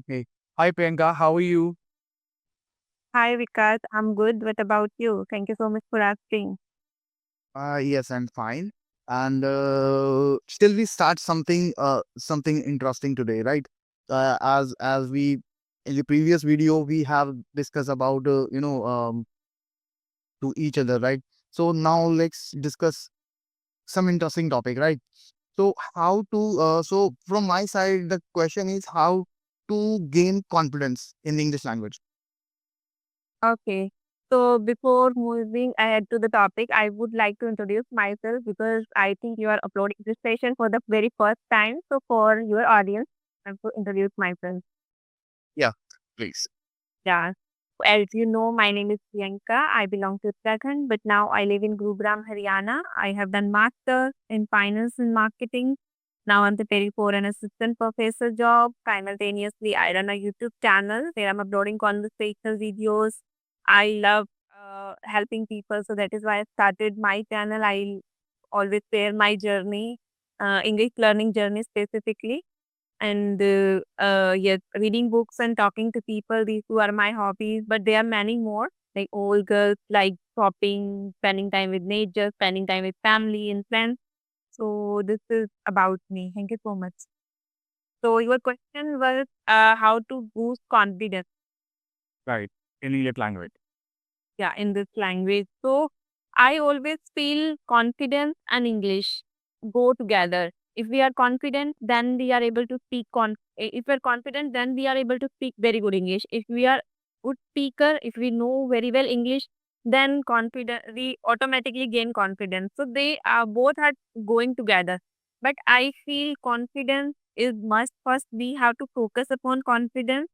Okay. Hi, Priyanka. How are you? Hi Vikas, I'm good. What about you? Thank you so much for asking. Yes, I'm fine. And still, we start something interesting today, right? As we in the previous video we have discussed about to each other, right? So now let's discuss some interesting topic, right? So from my side, the question is how to gain confidence in the English language. Okay. So before moving ahead to the topic, I would like to introduce myself because I think you are uploading this session for the very first time. So for your audience, I will introduce myself. Yeah, please. Yeah. As you know, my name is Priyanka. I belong to Uttarakhand, but now I live in Gurugram, Haryana. I have done master in finance and marketing. Now I'm preparing for an assistant professor job. Simultaneously, I run a YouTube channel where I'm uploading conversational videos. I love helping people, so that is why I started my channel. I always share my journey, English learning journey specifically. And yes, reading books and talking to people, these two are my hobbies, but there are many more. Like all girls like shopping, spending time with nature, spending time with family and friends. So this is about me. Thank you so much. So your question was how to boost confidence. Right. In English language. Yeah, in this language. So I always feel confidence and English go together. If we are confident, then we are able to speak. If we're confident, then we are able to speak very good English. If we are good speaker, if we know very well English, then confident we automatically gain confidence. So they are both are going together. But I feel confidence is must. First. We have to focus upon confidence.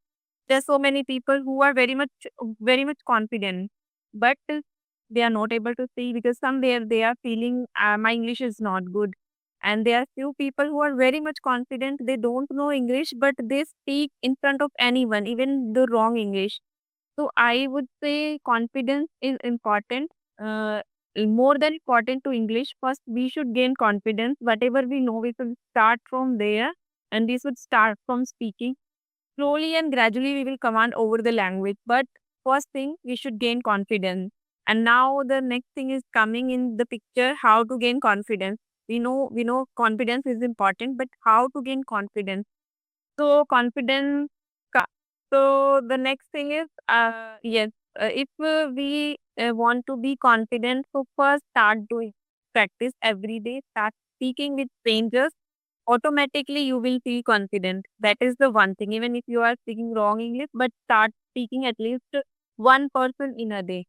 There's so many people who are very much confident, but they are not able to see because somewhere they are feeling my English is not good. And there are few people who are very much confident. They don't know English, but they speak in front of anyone, even the wrong English. So I would say confidence is important. More than important to English. First, we should gain confidence. Whatever we know, we should start from there, and we should start from speaking. Slowly and gradually, we will command over the language. But first thing, we should gain confidence. And now the next thing is coming in the picture: how to gain confidence. We know confidence is important, but how to gain confidence? So confidence. So the next thing is, yes, if we want to be confident, so first start doing practice every day. Start speaking with strangers. Automatically, you will feel confident. That is the one thing. Even if you are speaking wrong English, but start speaking at least one person in a day.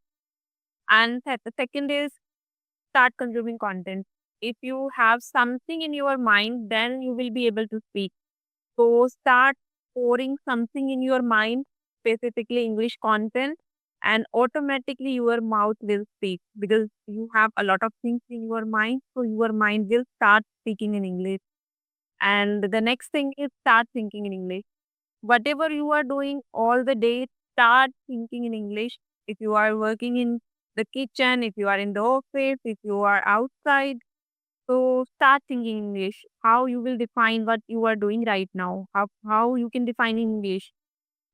And the second is start consuming content. If you have something in your mind, then you will be able to speak. So start pouring something in your mind, specifically English content, and automatically your mouth will speak because you have a lot of things in your mind. So your mind will start speaking in English. And the next thing is start thinking in English. Whatever you are doing all the day, start thinking in English. If you are working in the kitchen, if you are in the office, if you are outside, so start thinking English. How you will define what you are doing right now? How you can define English?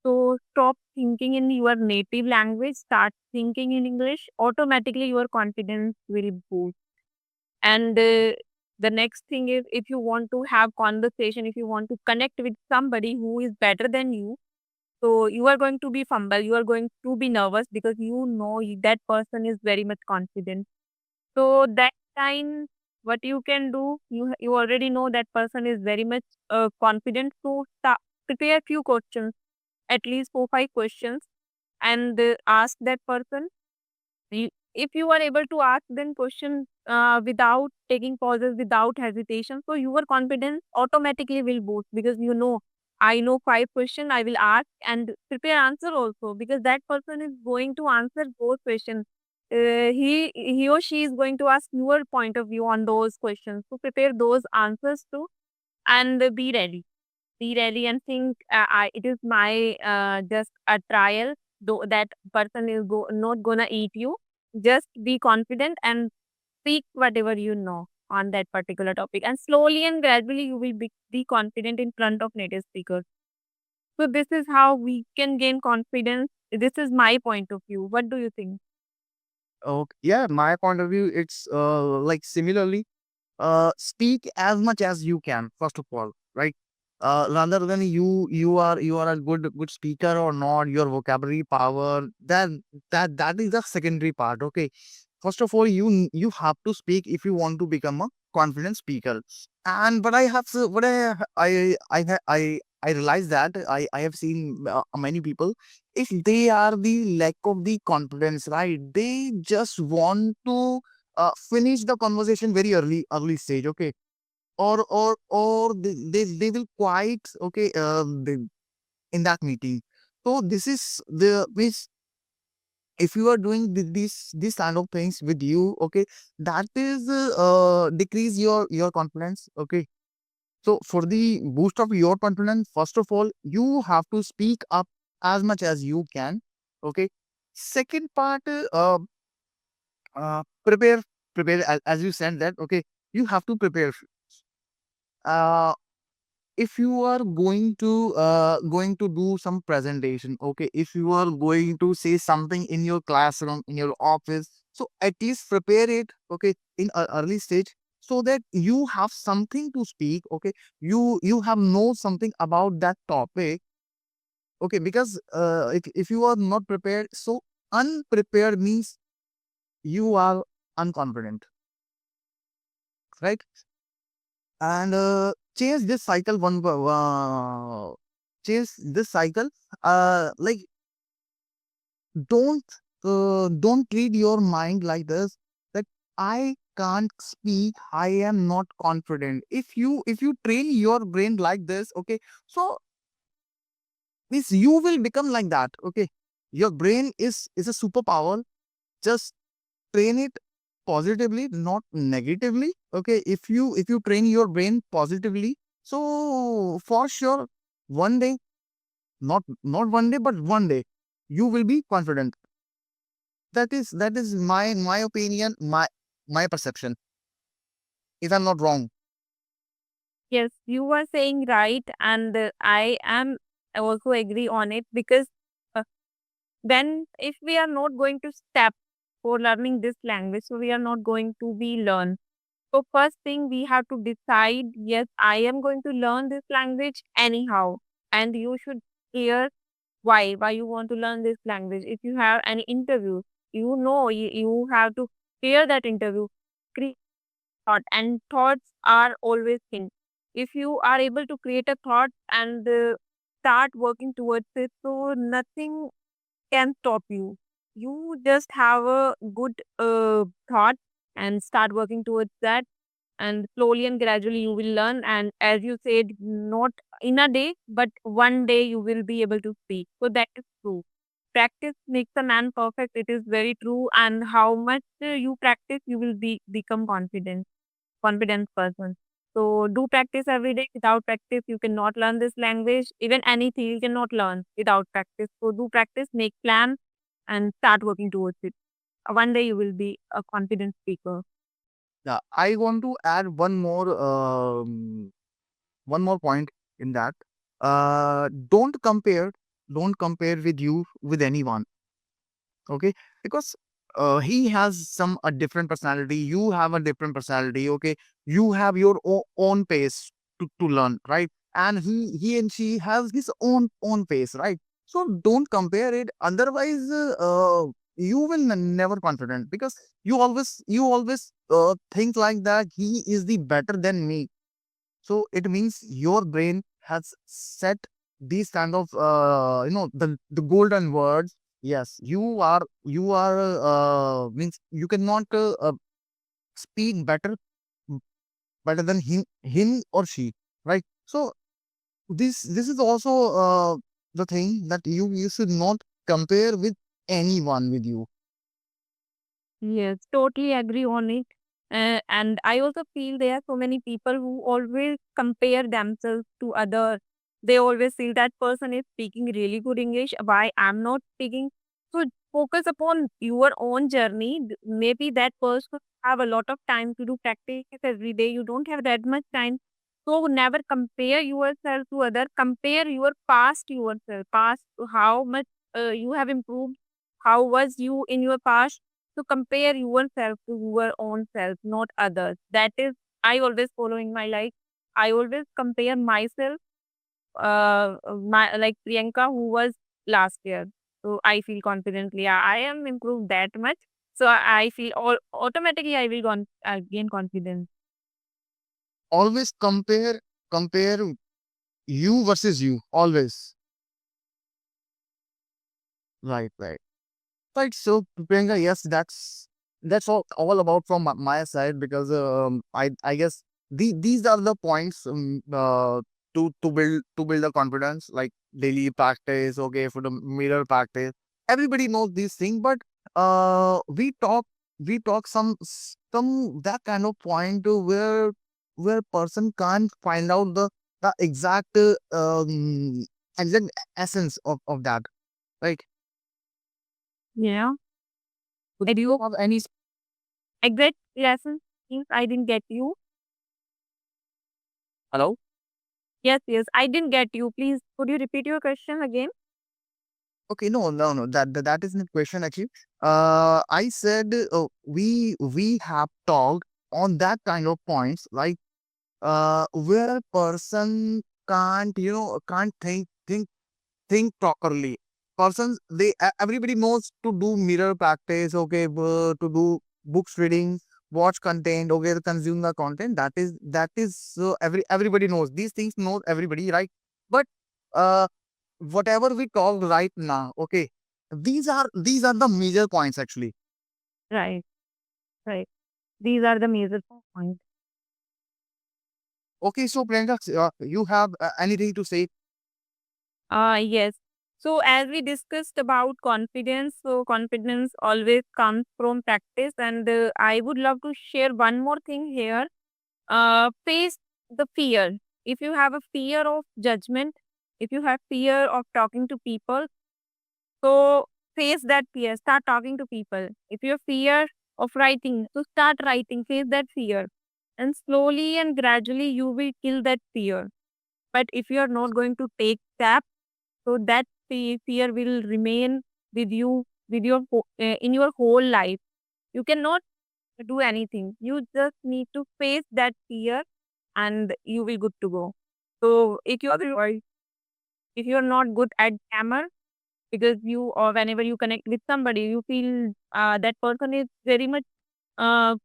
So stop thinking in your native language. Start thinking in English. Automatically, your confidence will boost. And the next thing is, if you want to have conversation, if you want to connect with somebody who is better than you, so you are going to be fumble. You are going to be nervous because you know that person is very much confident. So that time, what you can do, you already know that person is very much confident. So prepare few questions, at least 4 5 questions, and ask that person. If you are able to ask them question without taking pauses, without hesitation, so your confidence automatically will boost because you know. I know 5 questions I will ask and prepare answer also because that person is going to answer those questions. He or she is going to ask your point of view on those questions. So prepare those answers too and be ready. Be ready and think it is my just a trial. Though that person is not gonna eat you. Just be confident and speak whatever you know on that particular topic. And slowly and gradually you will be confident in front of native speakers. So this is how we can gain confidence. This is my point of view. What do you think? Okay. Yeah, my point of view, it's like similarly, speak as much as you can, first of all, right? Rather than you are a good speaker or not, your vocabulary power, then that is the secondary part. Okay. First of all, you have to speak if you want to become a confident speaker. And but I have to, what I realize that I have seen many people, if they are the lack of the confidence, right? They just want to finish the conversation very early stage, okay? Or they will quite, okay, in that meeting. So this is the which, if you are doing this kind of things with you, okay, that is decrease your confidence, okay. So for the boost of your confidence, first of all, you have to speak up as much as you can, okay. Second part, prepare, as you said that, okay, you have to prepare. uh if you are going to do some presentation, okay, if you are going to say something in your classroom, in your office, so at least prepare it, okay, in a early stage, so that you have something to speak, okay. You have know something about that topic, okay, because if you are not prepared, so unprepared means you are unconfident, right? And change this cycle change this cycle, like, don't don't treat your mind like this, that I can't speak, I am not confident. If you train your brain like this, okay, so means you will become like that, okay. Your brain is a superpower. Just train it positively, not negatively, okay. If you train your brain positively, so for sure, one day, not one day, but one day, you will be confident. That is my opinion, my perception, if I'm not wrong. Yes, you are saying right, and I am also agree on it because uh, then if we are not going to step for learning this language, so we are not going to be learn. So first thing we have to decide, yes, I am going to learn this language anyhow, and you should clear why you want to learn this language. If you have any interview, you have to clear that interview. Create thought, and thoughts are always king. If you are able to create a thought and start working towards it, so nothing can stop you. You just have a good thought and start working towards that, and slowly and gradually you will learn. And as you said, not in a day, but one day you will be able to speak. So that is true. Practice makes a man perfect. It is very true. And how much you practice, you will become confident person. So do practice every day. Without practice, you cannot learn this language. Even anything you cannot learn without practice. So do practice, make plan, and start working towards it. One day you will be a confident speaker. Yeah, I want to add one more point in that. Don't compare with you with anyone, okay, because he has some a different personality, you have a different personality, okay. You have your own pace to learn, right? And he and she has his own pace, right? So don't compare it, otherwise you will never confident, because you always think like that he is the better than me. So it means your brain has set these kind of the golden words. Yes, you are means you cannot speak better than him or she, right? So this is also the thing that you should not compare with anyone with you. Yes, totally agree on it. And I also feel there are so many people who always compare themselves to other. They always feel that person is speaking really good English. Why I'm not speaking? So focus upon your own journey. Maybe that person have a lot of time to do practice every day. You don't have that much time. So never compare yourself to other. Compare your past yourself. Past how much you have improved. How was you in your past? So compare yourself to your own self, not others. That is I always follow in my life. I always compare myself, my like Priyanka who was last year. So I feel confidently I am improved that much. So I feel automatically I will gain confidence. Always compare you versus you. Always. Right, right. Right. So Priyanka, yes, that's all about from my side, because I guess these are the points to build the confidence, like daily practice, okay, for the mirror practice. Everybody knows these things, but we talk some that kind of point to where person can't find out the exact essence of that, right? Yeah. So I do you do have any exact lesson means I didn't get you. hello? Yes, yes, I didn't get you. Please, could you repeat your question again? Okay, no, no, no. That isn't a question actually. I said we have talked on that kind of points, like where a person can't think properly. Persons, everybody knows to do mirror practice, okay, to do books reading, watch content, okay, consume the content. That is so everybody knows these things. Knows everybody, right? But uh whatever we talk right now, okay, these are the major points actually. Right, right. These are the major points. Okay, so Priyanka, you have anything to say? Yes. So as we discussed about confidence, so confidence always comes from practice, and I would love to share one more thing here. Face the fear. If you have a fear of judgment, if you have fear of talking to people, so face that fear. Start talking to people. If you have fear of writing, so start writing. Face that fear, and slowly and gradually you will kill that fear. But if you are not going to take steps, so that fear will remain with you with your in your whole life. You cannot do anything. You just need to face that fear, and you will good to go. So if you are not good at grammar, because you or whenever you connect with somebody, you feel that person is very much uh,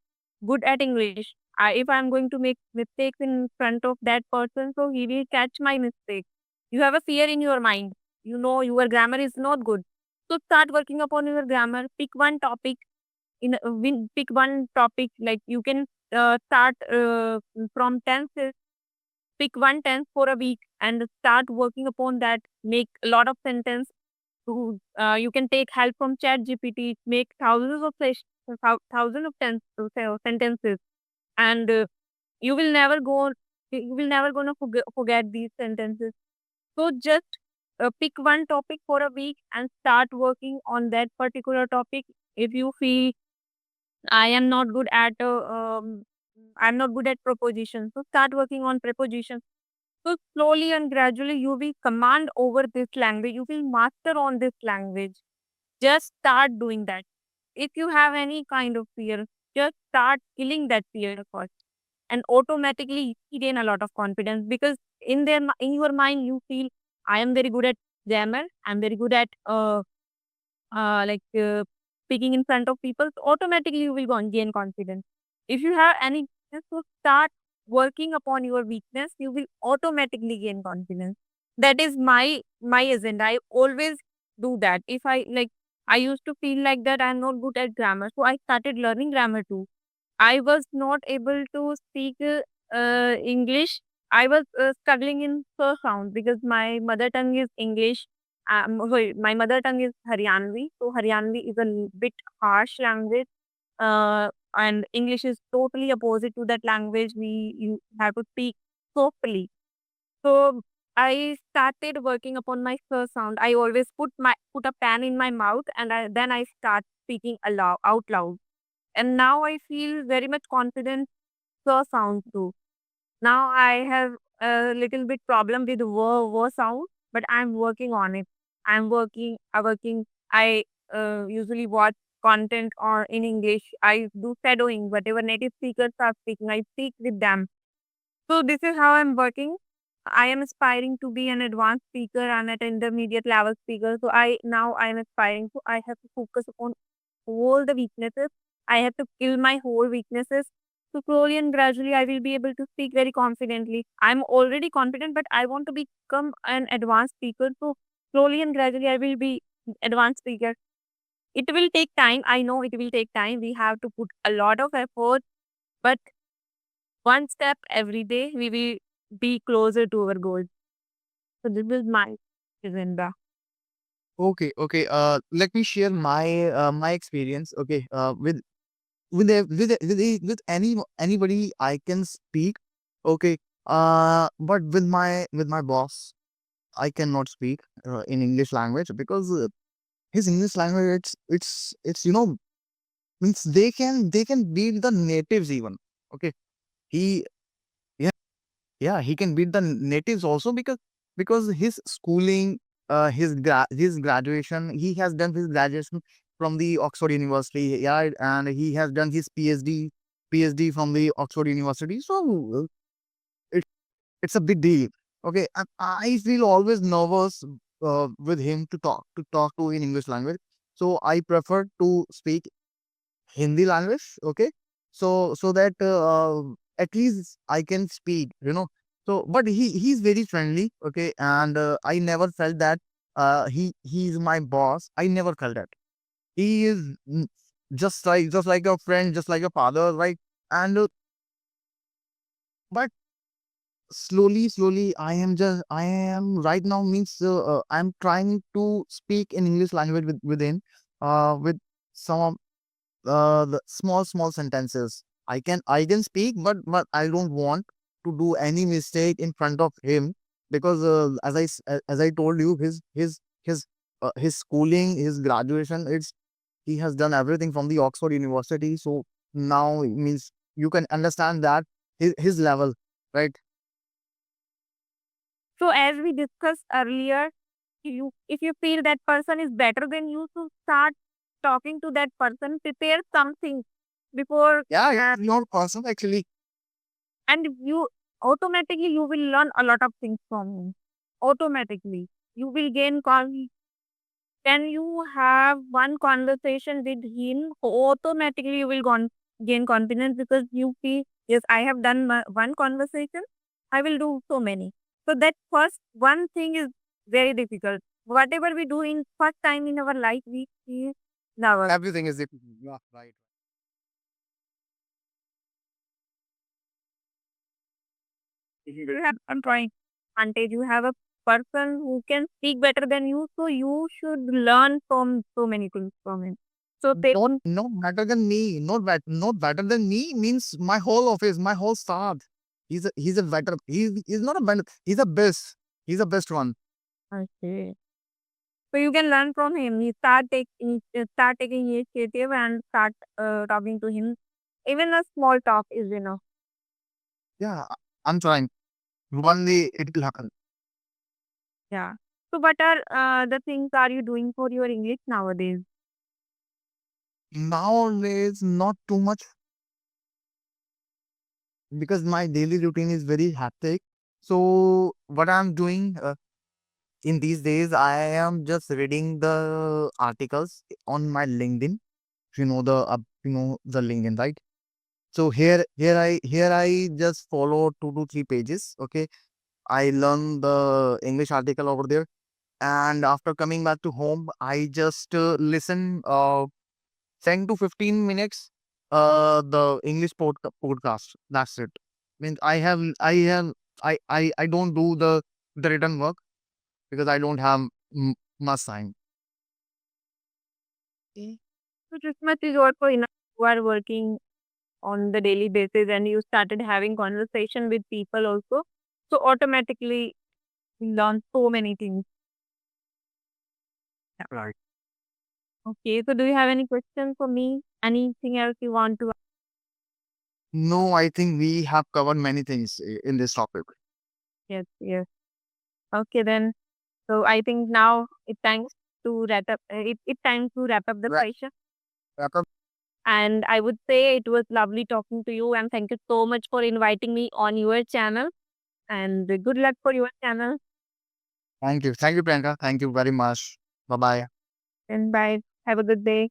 good at English. If I'm going to make mistakes in front of that person, so he will catch my mistake. You have a fear in your mind. You know your grammar is not good. So start working upon your grammar. Pick one topic pick one topic, like you can start from tenses. Pick one tense for a week and start working upon that. Make a lot of sentence. You can take help from Chat GPT. Make thousands of sentences, and you will never go. You will never gonna forget these sentences. So just pick one topic for a week and start working on that particular topic. If you feel I am not good at I'm not good at propositions, so start working on prepositions. So slowly and gradually you will command over this language. You will master on this language. Just start doing that. If you have any kind of fear, just start killing that fear first, and automatically you gain a lot of confidence, because in your mind you feel I am very good at grammar. I'm very good at speaking in front of people. So automatically you will gain confidence. If you have any weakness, so start working upon your weakness. You will automatically gain confidence. That is my agenda. I always do that. If I like, I used to feel like that I'm not good at grammar, so I started learning grammar too. I was not able to speak English. I was struggling in first sound because my mother tongue is English. Sorry, my mother tongue is Haryanvi. So Haryanvi is a bit harsh language, and English is totally opposite to that language. You have to speak softly. So I started working upon my first sound. I always put a pen in my mouth, and then I start speaking aloud out loud, and now I feel very much confident. So sound too. Now I have a little bit problem with wo sound, but I'm working on it. I'm working. I usually watch content or in English. I do shadowing. Whatever native speakers are speaking, I speak with them. So this is how I'm working. I am aspiring to be an advanced speaker and an intermediate level speaker. So I am aspiring to I have to focus upon all the weaknesses. I have to kill my whole weaknesses. So slowly and gradually I will be able to speak very confidently. I'm already confident, but I want to become an advanced speaker. So slowly and gradually I will be advanced speaker. It will take time. I know it will take time. We have to put a lot of effort, but one step every day, we will be closer to our goals. So this is my agenda. Okay, okay. Let me share my experience. Okay. With anybody I can speak. Okay. But with my boss, I cannot speak in English language because his English language it's means they can beat the natives even. Okay. He Yeah, yeah, he can beat the natives also because his schooling, his graduation, he has done his graduation from the Oxford University, yeah, and he has done his PhD from the Oxford University. So it, it's a big deal. Okay, and I feel always nervous with him to talk to in English language. So I prefer to speak Hindi language, okay? So that at least I can speak. So, but he's very friendly, okay? And I never felt that he's my boss. I never felt that. He is just like a friend, just like a father, right? And but slowly, I am right now means I'm trying to speak in English language within with some the small sentences. I can speak, but I don't want to do any mistake in front of him because as I told you, his schooling, his graduation, he has done everything from the Oxford University. So now it means you can understand that his level, right? So as we discussed earlier, if you feel that person is better than you, so start talking to that person. Prepare something before, Yeah, yeah, your person actually. and you automatically you will learn a lot of things from him. Automatically, you will gain when you have one conversation with him, automatically you will gain confidence because you feel, yes, I have done one conversation, I will do so many. So that first one thing is very difficult. Whatever we do in first time in our life, we feel nervous. Everything is different. Yeah, right. You have, I'm trying. Advantage, you have a person who can speak better than you, so you should learn from so many things from him. So they Not better than me. Not better than me means my whole office, my whole staff. He's a better. He's not a better. He's a best. He's the best one. okay. So you can learn from him. You start taking initiative and start talking to him. Even a small talk is enough. Yeah, I'm trying. One day it will happen. Yeah. So what are the things are you doing for your English nowadays? Nowadays, not too much because my daily routine is very hectic. So what I'm doing in these days, I am just reading the articles on my LinkedIn. You know the LinkedIn, right? So here I just follow 2 to 3 pages. Okay, I learn the English article over there, and after coming back to home, I just listen 10 to 15 minutes the English podcast. That's it. Means I don't do the written work because I don't have much time. Okay. So this much is also enough. You are working on the daily basis and you started having conversation with people also. So automatically you learn so many things. Yeah. Right. Okay. So do you have any questions for me? Anything else you want to? No, I think we have covered many things in this topic. Yes, yes. Okay then. So I think now it's time to wrap up. It's time to wrap up the Wrap, session. wrap up. And I would say it was lovely talking to you. And thank you so much for inviting me on your channel. And good luck for your channel. Thank you. Thank you, Priyanka. Thank you very much. Bye bye. And bye. Have a good day.